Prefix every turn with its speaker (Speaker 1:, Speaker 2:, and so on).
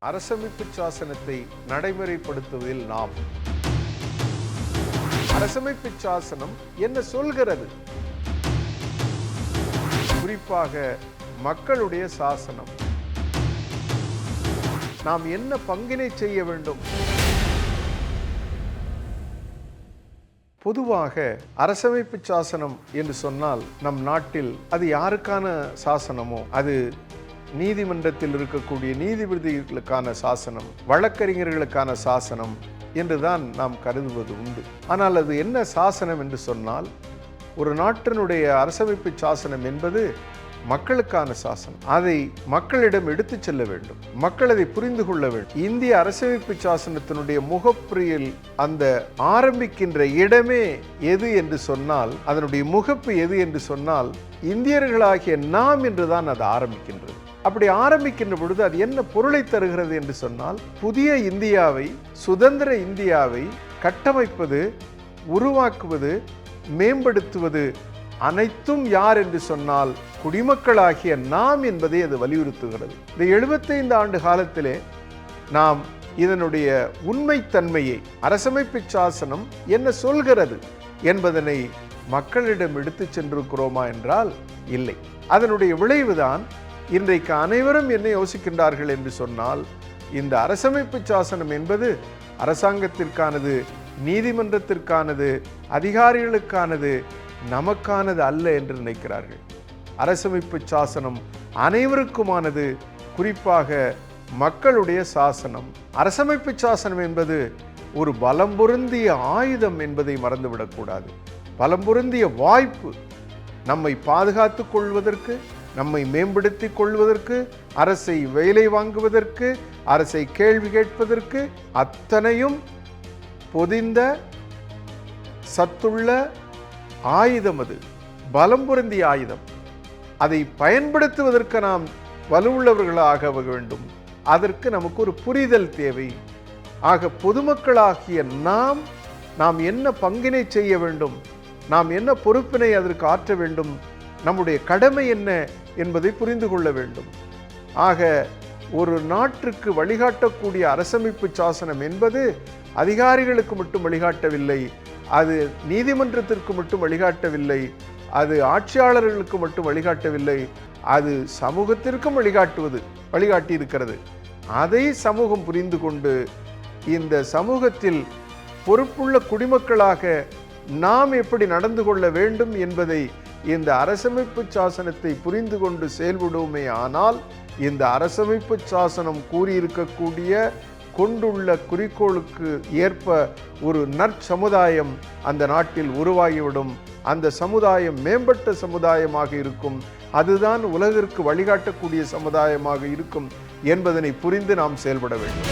Speaker 1: அரசமைப்பு சாசனத்தை நடைமுறைப்படுத்துவதில் நாம் அரசமைப்பு சாசனம் என்ன சொல்கிறது? குறிப்பாக மக்களுடைய சாசனம் நாம் என்ன பங்கினை செய்ய வேண்டும்? பொதுவாக அரசமைப்பு சாசனம் என்று சொன்னால் நம் நாட்டில் அது யாருக்கான சாசனமோ, அது நீதிமன்றத்தில் இருக்கக்கூடிய நீதிபதிகளுக்கான சாசனம், வழக்கறிஞர்களுக்கான சாசனம் என்றுதான் நாம் கருதுவது உண்டு. ஆனால் அது என்ன சாசனம் என்று சொன்னால், ஒரு நாட்டினுடைய அரசமைப்பு சாசனம் என்பது மக்களுக்கான சாசனம். அதை மக்களிடம் எடுத்துச் செல்ல வேண்டும், மக்கள் அதை புரிந்து கொள்ள வேண்டும். இந்திய அரசமைப்பு சாசனத்தினுடைய முகப்புரியில் அந்த ஆரம்பிக்கின்ற இடமே எது என்று சொன்னால், அதனுடைய முகப்பு எது என்று சொன்னால், இந்தியர்களாகிய நாம் என்றுதான் அது ஆரம்பிக்கின்றது. அப்படி ஆரம்பிக்கின்ற பொழுது அது என்ன பொருளை தருகிறது என்று சொன்னால், புதிய இந்தியாவை, சுதந்திர இந்தியாவை கட்டமைப்பது, உருவாக்குவது, மேம்படுத்துவது அனைத்தும் யார் என்று சொன்னால் குடிமக்களாகிய நாம் என்பதை அது வலியுறுத்துகிறது. இந்த 75 ஆண்டு காலத்திலே நாம் இதனுடைய உண்மைத்தன்மையை, அரசமைப்பு சாசனம் என்ன சொல்கிறது என்பதனை மக்களிடம் எடுத்துச் சென்றிருக்கிறோமா என்றால் இல்லை. அதனுடைய விளைவுதான் இன்றைக்கு அனைவரும் என்ன யோசிக்கின்றார்கள் என்று சொன்னால், இந்த அரசமைப்பு சாசனம் என்பது அரசாங்கத்திற்கானது, நீதிமன்றத்திற்கானது, அதிகாரிகளுக்கானது, நமக்கானது அல்ல என்று நினைக்கிறார்கள். அரசமைப்பு சாசனம் அனைவருக்குமானது, குறிப்பாக மக்களுடைய சாசனம். அரசமைப்பு சாசனம் என்பது ஒரு பலம் பொருந்திய ஆயுதம் என்பதை மறந்துவிடக்கூடாது. பலம் பொருந்திய வாய்ப்பு, நம்மை பாதுகாத்துக் கொள்வதற்கு, நம்மை மேம்படுத்திக் கொள்வதற்கு, அரசை வேலை வாங்குவதற்கு, அரசை கேள்வி கேட்பதற்கு அத்தனையும் பொதிந்த சத்துள்ள ஆயுதம். அது பலம் பொருந்திய ஆயுதம். அதை பயன்படுத்துவதற்கு நாம் வலுவுள்ளவர்களாக வேண்டும். அதற்கு நமக்கு ஒரு புரிதல் தேவை. ஆக பொதுமக்களாகிய நாம் என்ன பங்கினை செய்ய வேண்டும், நாம் என்ன பொறுப்பினை அதற்கு ஆற்ற வேண்டும், நம்முடைய கடமை என்ன என்பதை புரிந்து கொள்ள வேண்டும். ஆக ஒரு நாட்டிற்கு வழிகாட்டக்கூடிய அரசமைப்பு சாசனம் என்பது அதிகாரிகளுக்கு மட்டும் வழிகாட்டவில்லை, அது நீதிமன்றத்திற்கு மட்டும் வழிகாட்டவில்லை, அது ஆட்சியாளர்களுக்கு மட்டும் வழிகாட்டவில்லை, அது சமூகத்திற்கும் வழிகாட்டி இருக்கிறது. அதை சமூகம் புரிந்து கொண்டு இந்த சமூகத்தில் பொறுப்புள்ள குடிமக்களாக நாம் எப்படி நடந்து கொள்ள வேண்டும் என்பதை இந்த அரசமைப்பு சாசனத்தை புரிந்து கொண்டு செயல்படுவோமே ஆனால், இந்த அரசமைப்பு சாசனம் கூறியிருக்கக்கூடிய கொண்டுள்ள குறிக்கோளுக்கு ஏற்ப ஒரு நற்சமுதாயம் அந்த நாட்டில் உருவாகிவிடும். அந்த சமுதாயம் மேம்பட்ட சமுதாயமாக இருக்கும். அதுதான் உலகிற்கு வழிகாட்டக்கூடிய சமுதாயமாக இருக்கும் என்பதனை புரிந்து நாம் செயல்பட வேண்டும்.